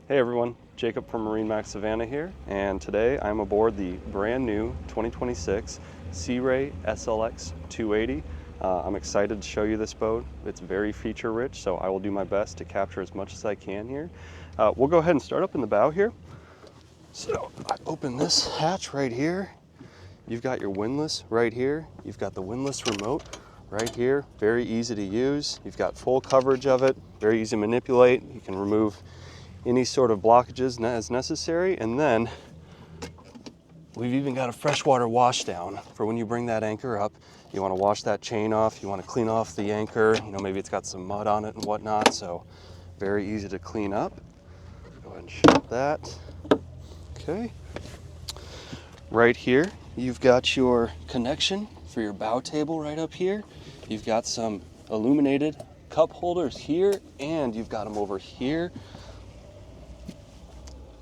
Hey everyone, Jacob from MarineMax Savannah here, and today I'm aboard the brand new 2026 Sea Ray SLX 280. I'm excited to show you this boat. It's very feature rich, so I will do my best to capture as much as I can here. We'll go ahead and start up in the bow here. So I open this hatch right here. You've got your windlass right here. You've got the windlass remote right here. Very easy to use. You've got full coverage of it, very easy to manipulate. You can remove any sort of blockages as necessary, and then we've even got a freshwater wash down for when you bring that anchor up. You want to wash that chain off, you want to clean off the anchor, maybe it's got some mud on it and whatnot, so very easy to clean up. Go ahead and shut that. Okay. Right here, you've got your connection for your bow table right up here. You've got some illuminated cup holders here, and you've got them over here.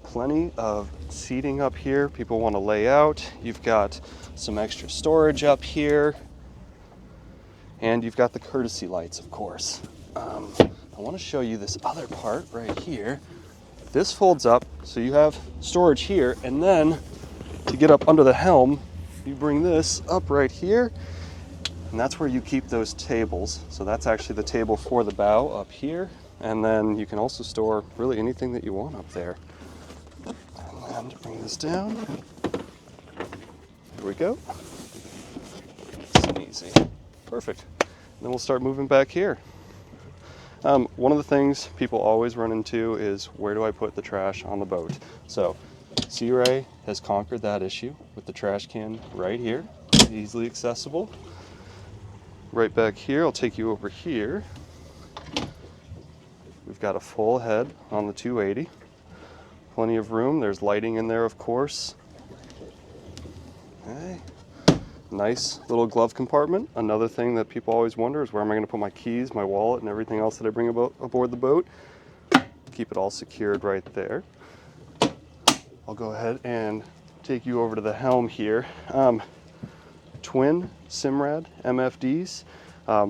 Plenty of seating up here. People want to lay out. You've got some extra storage up here. And you've got the courtesy lights, of course. I want to show you this other part right here. This folds up, so you have storage here, and then to get up under the helm, you bring this up right here, and that's where you keep those tables. So that's actually the table for the bow up here, and then you can also store really anything that you want up there. And to bring this down, here we go. Nice and easy. Perfect. And then we'll start moving back here. One of the things people always run into is, where do I put the trash on the boat? So Sea Ray has conquered that issue with the trash can right here, easily accessible. Right back here, I'll take you over here. We've got a full head on the 280. Plenty of room. There's lighting in there, of course. Okay. Nice little glove compartment. Another thing that people always wonder is, where am I going to put my keys, my wallet, and everything else that I bring aboard the boat. Keep it all secured right there. I'll go ahead and take you over to the helm here. Twin Simrad MFDs,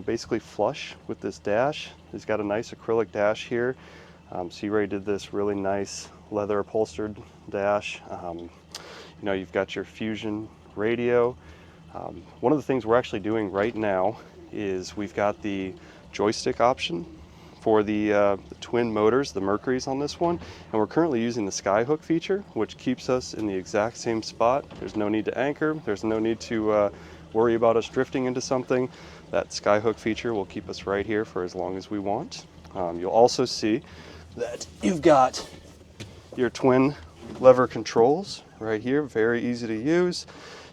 basically flush with this dash. It's got a nice acrylic dash here. Sea Ray did this really nice leather upholstered dash. You've got your Fusion radio. One of the things we're actually doing right now is we've got the joystick option for the twin motors, the Mercuries on this one, and we're currently using the skyhook feature, which keeps us in the exact same spot. There's no need to anchor. There's no need to worry about us drifting into something. That skyhook feature will keep us right here for as long as we want. You'll also see that you've got your twin lever controls right here, very easy to use.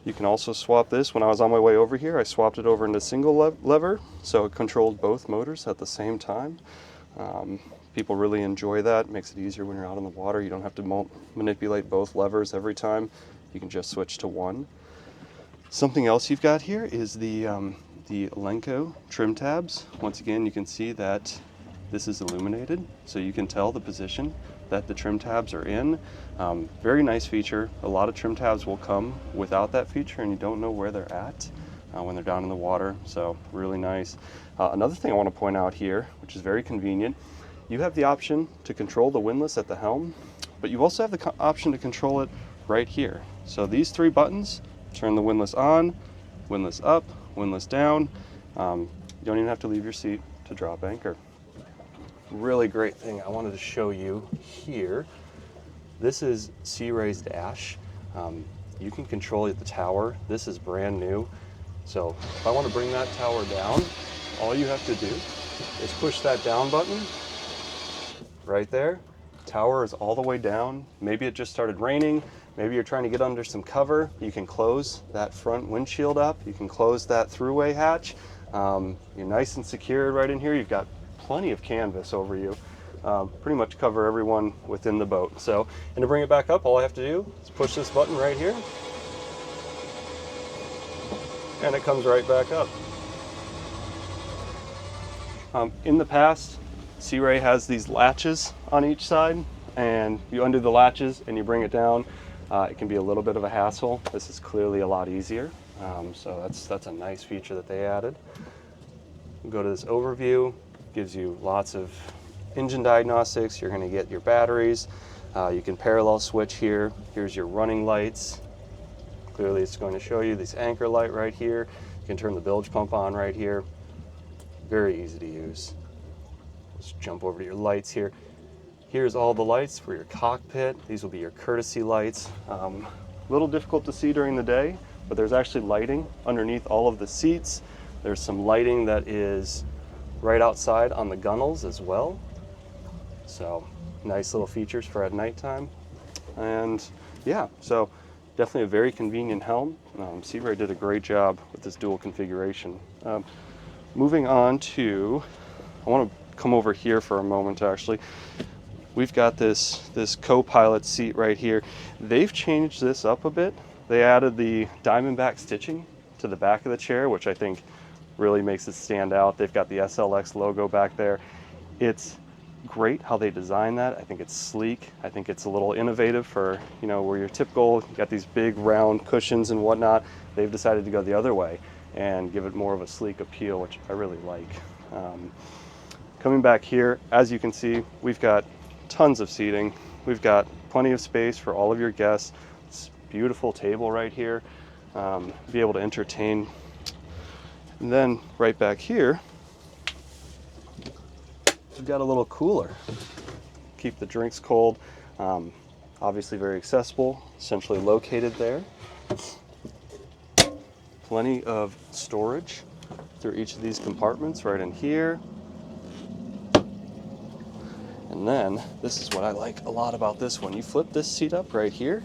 You can also swap this. When I was on my way over here, I swapped it over into single lever, so it controlled both motors at the same time. People really enjoy that. It makes it easier when you're out on the water. You don't have to manipulate both levers every time. You can just switch to one. Something else you've got here is the Elenco trim tabs. Once again, you can see that this is illuminated, so you can tell the position that the trim tabs are in. Very nice feature. A lot of trim tabs will come without that feature, and you don't know where they're at when they're down in the water, so really nice. Another thing I want to point out here, which is very convenient, you have the option to control the windlass at the helm, but you also have the option to control it right here. So these three buttons turn the windlass on, windlass up, windlass down. You don't even have to leave your seat to drop anchor. Really great thing I wanted to show you here. This is Sea Ray's dash. You can control the tower. This is brand new. So if I want to bring that tower down, all you have to do is push that down button right there. Tower is all the way down. Maybe it just started raining. Maybe you're trying to get under some cover. You can close that front windshield up. You can close that throughway hatch. You're nice and secured right in here. You've got plenty of canvas over you. Pretty much cover everyone within the boat. So, and to bring it back up, all I have to do is push this button right here, and it comes right back up. In the past, Sea Ray has these latches on each side, and you undo the latches and you bring it down. It can be a little bit of a hassle. This is clearly a lot easier. So that's a nice feature that they added. We'll go to this overview. Gives you lots of engine diagnostics, you're going to get your batteries. You can parallel switch here. Here's your running lights. Clearly it's going to show you this anchor light right here. You can turn the bilge pump on right here. Very easy to use. Let's jump over to your lights here. Here's all the lights for your cockpit. These will be your courtesy lights. A little difficult to see during the day, but there's actually lighting underneath all of the seats. There's some lighting that is right outside on the gunnels as well. So nice little features for at nighttime. And yeah, so definitely a very convenient helm. Sea Ray did a great job with this dual configuration. Moving on to, I want to come over here for a moment actually. We've got this co-pilot seat right here. They've changed this up a bit. They added the diamondback stitching to the back of the chair, which I think really makes it stand out. They've got the SLX logo back there. It's great how they design that. I think it's sleek. I think it's a little innovative for, you know, where your typical, you got these big round cushions and whatnot. They've decided to go the other way and give it more of a sleek appeal, which I really like. Coming back here, as you can see, we've got tons of seating. We've got plenty of space for all of your guests. This beautiful table right here, be able to entertain. And then right back here, we've got a little cooler. Keep the drinks cold. Obviously very accessible, centrally located there. Plenty of storage through each of these compartments right in here. And then, this is what I like a lot about this one. You flip this seat up right here,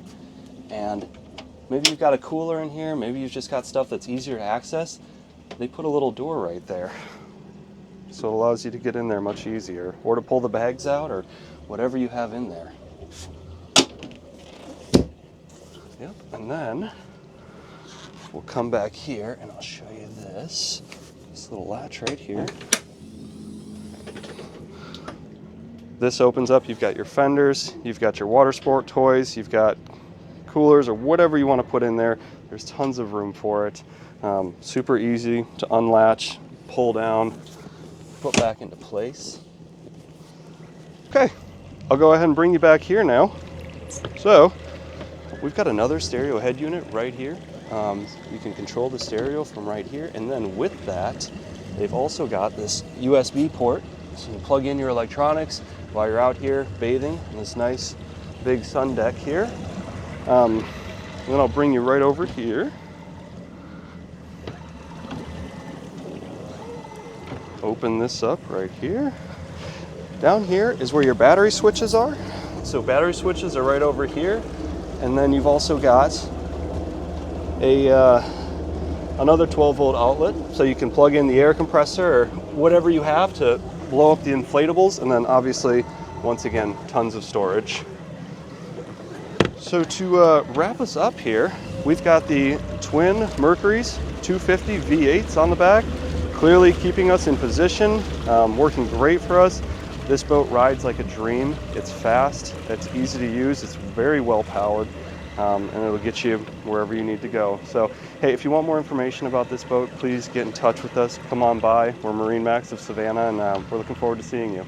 and maybe you've got a cooler in here, maybe you've just got stuff that's easier to access. They put a little door right there. So it allows you to get in there much easier, or to pull the bags out, or whatever you have in there. Yep, and then we'll come back here and I'll show you this little latch right here. This opens up, you've got your fenders, you've got your water sport toys, you've got coolers or whatever you want to put in there. There's tons of room for it. Super easy to unlatch, pull down, put back into place. Okay, I'll go ahead and bring you back here now. So, we've got another stereo head unit right here. You can control the stereo from right here, and then with that, they've also got this USB port, so you can plug in your electronics while you're out here bathing in this nice big sun deck here. And then I'll bring you right over here. Open this up right here. Down here is where your battery switches are. So battery switches are right over here. And then you've also got another 12-volt outlet, so you can plug in the air compressor or whatever you have to blow up the inflatables, and then obviously, once again, tons of storage. So to wrap us up here, we've got the twin Mercury's 250 V8s on the back, clearly keeping us in position, working great for us. This boat rides like a dream. It's fast, it's easy to use, it's very well powered. And it'll get you wherever you need to go. So, hey, if you want more information about this boat, please get in touch with us. Come on by. We're MarineMax of Savannah, and we're looking forward to seeing you.